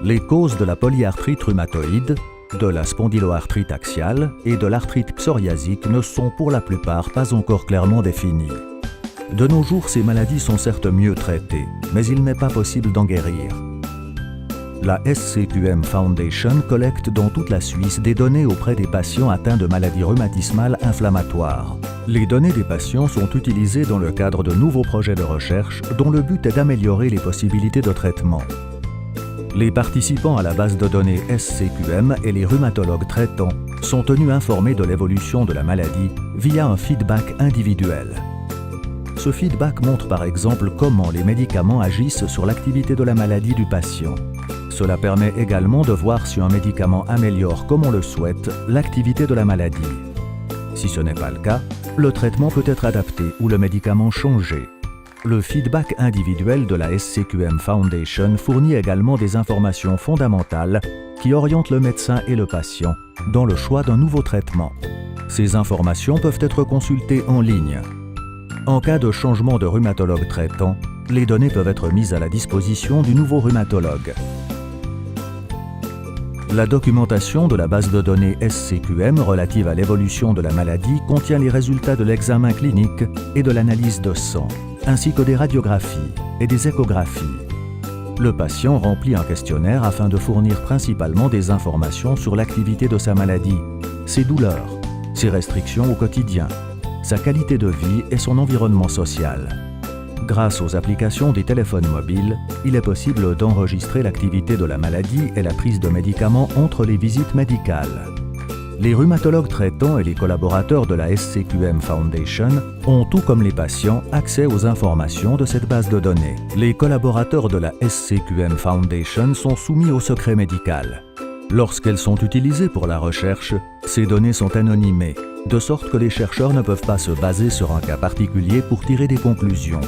Les causes de la polyarthrite rhumatoïde, de la spondyloarthrite axiale et de l'arthrite psoriasique ne sont pour la plupart pas encore clairement définies. De nos jours, ces maladies sont certes mieux traitées, mais il n'est pas possible d'en guérir. La SCQM Foundation collecte dans toute la Suisse des données auprès des patients atteints de maladies rhumatismales inflammatoires. Les données des patients sont utilisées dans le cadre de nouveaux projets de recherche dont le but est d'améliorer les possibilités de traitement. Les participants à la base de données SCQM et les rhumatologues traitants sont tenus informés de l'évolution de la maladie via un feedback individuel. Ce feedback montre par exemple comment les médicaments agissent sur l'activité de la maladie du patient. Cela permet également de voir si un médicament améliore, comme on le souhaite, l'activité de la maladie. Si ce n'est pas le cas, le traitement peut être adapté ou le médicament changé. Le feedback individuel de la SCQM Foundation fournit également des informations fondamentales qui orientent le médecin et le patient dans le choix d'un nouveau traitement. Ces informations peuvent être consultées en ligne. En cas de changement de rhumatologue traitant, les données peuvent être mises à la disposition du nouveau rhumatologue. La documentation de la base de données SCQM relative à l'évolution de la maladie contient les résultats de l'examen clinique et de l'analyse de sang, ainsi que des radiographies et des échographies. Le patient remplit un questionnaire afin de fournir principalement des informations sur l'activité de sa maladie, ses douleurs, ses restrictions au quotidien, sa qualité de vie et son environnement social. Grâce aux applications des téléphones mobiles, il est possible d'enregistrer l'activité de la maladie et la prise de médicaments entre les visites médicales. Les rhumatologues traitants et les collaborateurs de la SCQM Foundation ont, tout comme les patients, accès aux informations de cette base de données. Les collaborateurs de la SCQM Foundation sont soumis au secret médical. Lorsqu'elles sont utilisées pour la recherche, ces données sont anonymées, de sorte que les chercheurs ne peuvent pas se baser sur un cas particulier pour tirer des conclusions.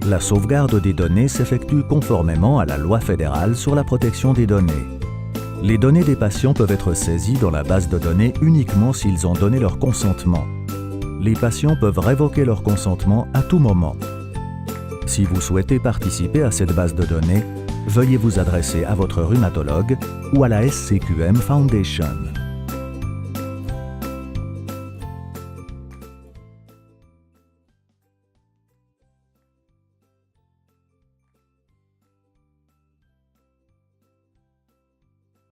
La sauvegarde des données s'effectue conformément à la loi fédérale sur la protection des données. Les données des patients peuvent être saisies dans la base de données uniquement s'ils ont donné leur consentement. Les patients peuvent révoquer leur consentement à tout moment. Si vous souhaitez participer à cette base de données, veuillez vous adresser à votre rhumatologue ou à la SCQM Foundation.